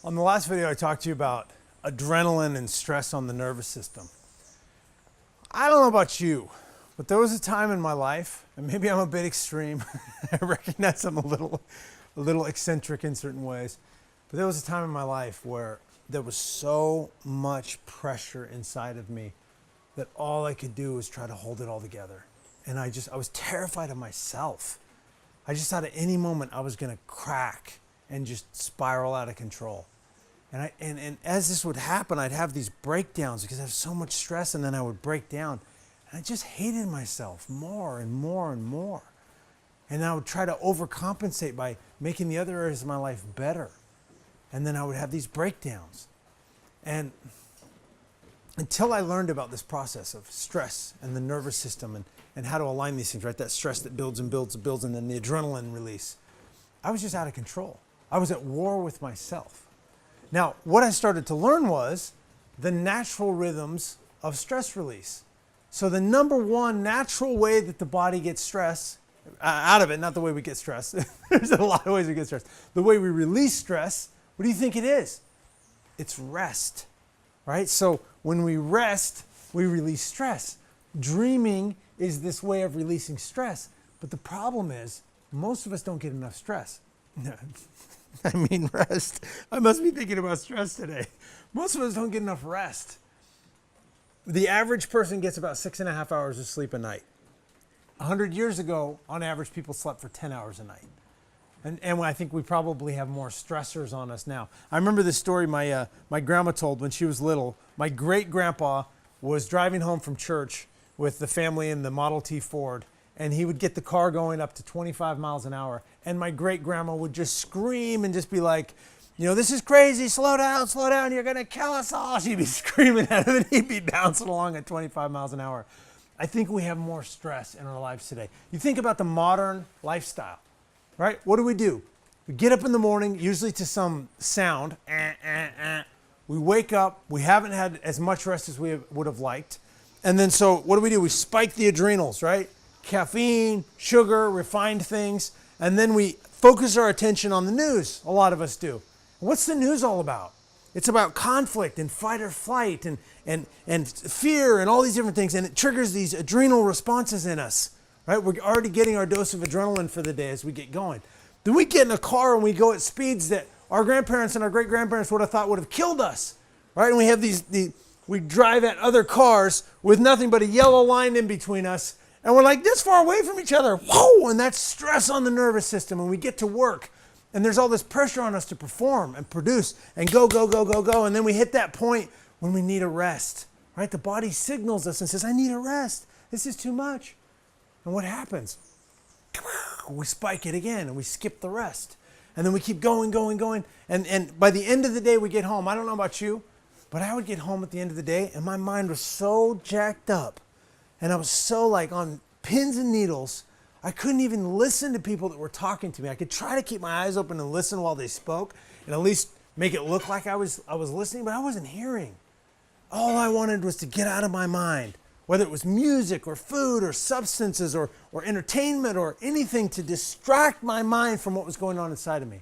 On the last video, I talked to you about adrenaline and stress on the nervous system. I don't know about you, but there was a time in my life, and maybe I'm a bit extreme. I recognize I'm a little eccentric in certain ways, but there was a time in my life where there was so much pressure inside of me that all I could do was try to hold it all together. And I was terrified of myself. I just thought at any moment I was gonna crack and just spiral out of control. And as this would happen, I'd have these breakdowns because I have so much stress, and then I would break down. And I just hated myself more and more and more. And I would try to overcompensate by making the other areas of my life better. And then I would have these breakdowns. And until I learned about this process of stress and the nervous system and how to align these things, right? That stress that builds and builds and builds, and then the adrenaline release. I was just out of control. I was at war with myself. Now, what I started to learn was the natural rhythms of stress release. So the number one natural way that the body gets stress, out of it, not the way we get stress. There's a lot of ways we get stress. The way we release stress, what do you think it is? It's rest, right? So when we rest, we release stress. Dreaming is this way of releasing stress. But the problem is, most of us don't get enough stress. I mean rest. I must be thinking about stress today. Most of us don't get enough rest. The average person gets about 6.5 hours of sleep a night. 100 years ago, on average, people slept for 10 hours a night. And I think we probably have more stressors on us now. I remember this story my grandma told when she was little. My great-grandpa was driving home from church with the family in the Model T Ford, and he would get the car going up to 25 miles an hour. And my great-grandma would just scream and just be like, this is crazy, slow down, you're gonna kill us all. She'd be screaming at him and he'd be bouncing along at 25 miles an hour. I think we have more stress in our lives today. You think about the modern lifestyle, right? What do? We get up in the morning, usually to some sound, We wake up, we haven't had as much rest as we would have liked. And then so what do? We spike the adrenals, right? Caffeine, sugar, refined things, and then we focus our attention on the news. A lot of us do. What's the news all about? It's about conflict and fight or flight and fear and all these different things, and it triggers these adrenal responses in us, right? We're already getting our dose of adrenaline for the day as we get going. Then we get in a car and we go at speeds that our grandparents and our great-grandparents would have thought would have killed us, right? And we have we drive at other cars with nothing but a yellow line in between us, and we're like this far away from each other. Whoa! And that's stress on the nervous system. And we get to work, and there's all this pressure on us to perform and produce and go. And then we hit that point when we need a rest, right? The body signals us and says, I need a rest. This is too much. And what happens? We spike it again, and we skip the rest. And then we keep going. And by the end of the day, we get home. I don't know about you, but I would get home at the end of the day, and my mind was so jacked up. And I was so on pins and needles, I couldn't even listen to people that were talking to me. I could try to keep my eyes open and listen while they spoke and at least make it look like I was listening, but I wasn't hearing. All I wanted was to get out of my mind, whether it was music or food or substances or entertainment or anything to distract my mind from what was going on inside of me.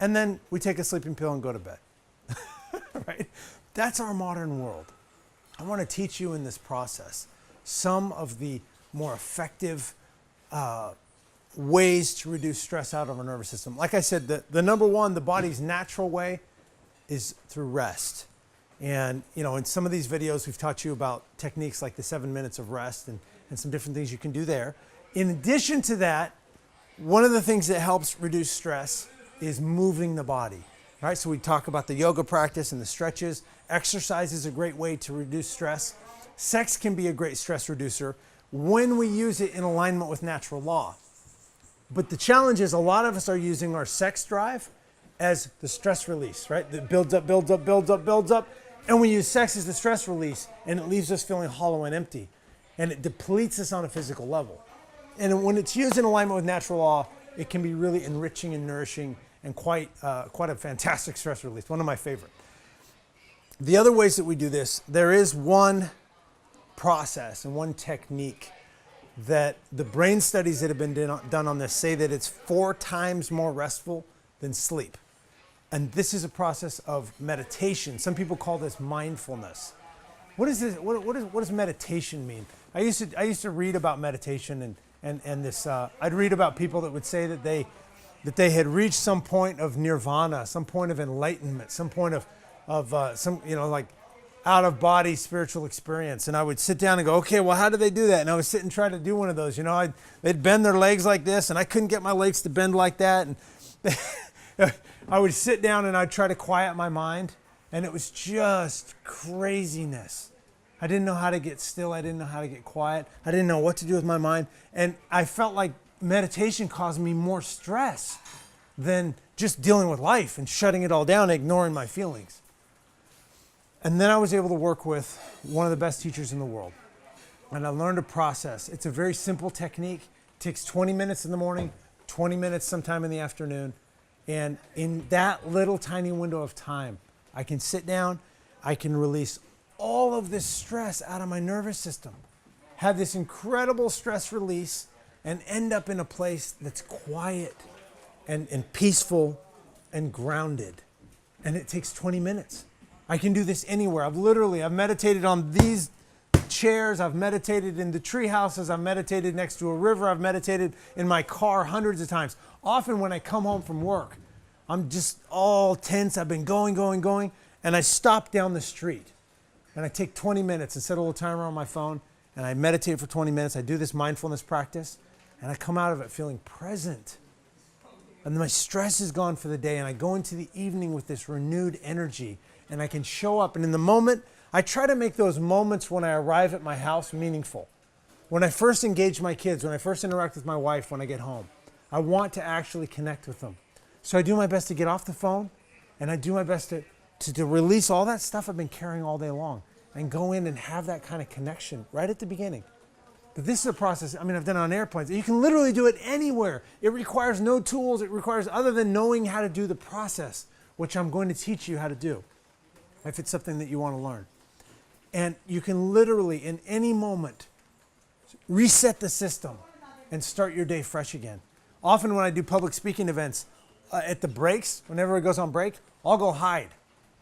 And then we take a sleeping pill and go to bed, right? That's our modern world. I want to teach you in this process some of the more effective ways to reduce stress out of our nervous system. Like I said, the number one, the body's natural way is through rest. And in some of these videos, we've taught you about techniques like the 7 minutes of rest and some different things you can do there. In addition to that, one of the things that helps reduce stress is moving the body. Right? So we talk about the yoga practice and the stretches. Exercise is a great way to reduce stress. Sex can be a great stress reducer when we use it in alignment with natural law. But the challenge is a lot of us are using our sex drive as the stress release, right? That builds up. And we use sex as the stress release, and it leaves us feeling hollow and empty. And it depletes us on a physical level. And when it's used in alignment with natural law, it can be really enriching and nourishing and quite a fantastic stress release, one of my favorite. The other ways that we do this, there is one process and one technique that the brain studies that have been done on this say that it's 4 times more restful than sleep. And this is a process of meditation. Some people call this mindfulness. What is this? What does meditation mean? I used to read about meditation and this. I'd read about people that would say that they had reached some point of nirvana, some point of enlightenment, some point of some like out of body spiritual experience. And I would sit down and go, okay, well, how do they do that? And I would sit and try to do one of those. They'd bend their legs like this, and I couldn't get my legs to bend like that. And I would sit down and I'd try to quiet my mind, and it was just craziness. I didn't know how to get still. I didn't know how to get quiet. I didn't know what to do with my mind. And I felt like meditation caused me more stress than just dealing with life and shutting it all down, ignoring my feelings. And then I was able to work with one of the best teachers in the world. And I learned a process. It's a very simple technique. It takes 20 minutes in the morning, 20 minutes sometime in the afternoon. And in that little tiny window of time, I can sit down, I can release all of this stress out of my nervous system, have this incredible stress release, and end up in a place that's quiet and peaceful and grounded. And it takes 20 minutes. I can do this anywhere. I've meditated on these chairs. I've meditated in the tree houses. I've meditated next to a river. I've meditated in my car hundreds of times. Often when I come home from work, I'm just all tense. I've been going, and I stop down the street. And I take 20 minutes and set a little timer on my phone, and I meditate for 20 minutes. I do this mindfulness practice, and I come out of it feeling present. And my stress is gone for the day, and I go into the evening with this renewed energy, and I can show up. And in the moment, I try to make those moments when I arrive at my house meaningful. When I first engage my kids, when I first interact with my wife when I get home, I want to actually connect with them. So I do my best to get off the phone, and I do my best to release all that stuff I've been carrying all day long and go in and have that kind of connection right at the beginning. But this is a process, I've done it on airplanes. You can literally do it anywhere. It requires no tools. It requires other than knowing how to do the process, which I'm going to teach you how to do, if it's something that you want to learn. And you can literally, in any moment, reset the system and start your day fresh again. Often when I do public speaking events, at the breaks, whenever it goes on break, I'll go hide.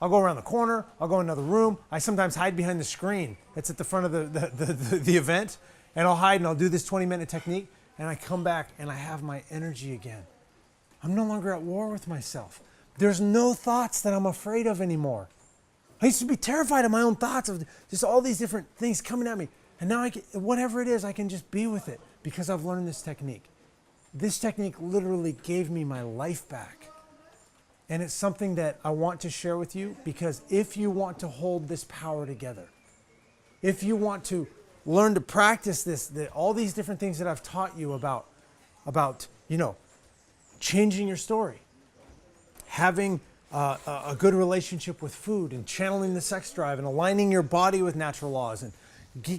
I'll go around the corner. I'll go in another room. I sometimes hide behind the screen that's at the front of the event. And I'll hide and I'll do this 20-minute technique. And I come back and I have my energy again. I'm no longer at war with myself. There's no thoughts that I'm afraid of anymore. I used to be terrified of my own thoughts, of just all these different things coming at me. And now whatever it is, I can just be with it because I've learned this technique. This technique literally gave me my life back. And it's something that I want to share with you, because if you want to hold this power together, if you want to learn to practice this, all these different things that I've taught you about changing your story, having a good relationship with food, and channeling the sex drive, and aligning your body with natural laws, and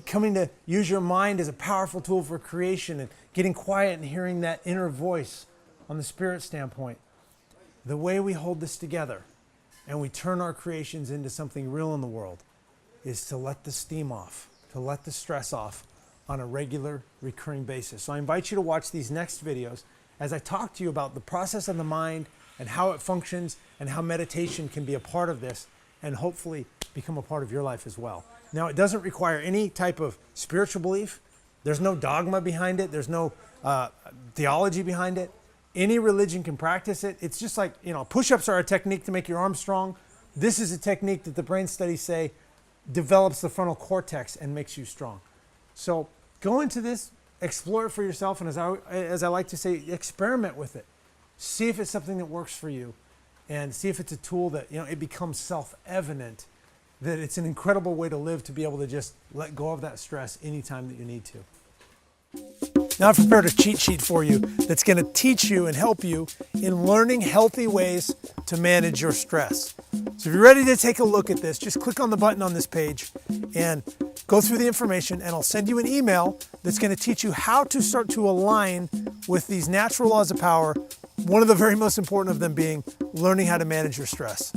coming to use your mind as a powerful tool for creation, and getting quiet and hearing that inner voice on the spirit standpoint. The way we hold this together and we turn our creations into something real in the world is to let the steam off, to let the stress off on a regular, recurring basis. So I invite you to watch these next videos as I talk to you about the process of the mind and how it functions, and how meditation can be a part of this and hopefully become a part of your life as well. Now, it doesn't require any type of spiritual belief. There's no dogma behind it. There's no theology behind it. Any religion can practice it. It's just like, push-ups are a technique to make your arms strong. This is a technique that the brain studies say develops the frontal cortex and makes you strong. So go into this, explore it for yourself, and as I like to say, experiment with it. See if it's something that works for you, and see if it's a tool that, it becomes self-evident that it's an incredible way to live, to be able to just let go of that stress anytime that you need to. Now I've prepared a cheat sheet for you that's going to teach you and help you in learning healthy ways to manage your stress. So if you're ready to take a look at this, just click on the button on this page and go through the information, and I'll send you an email that's going to teach you how to start to align with these natural laws of power, one of the very most important of them being learning how to manage your stress.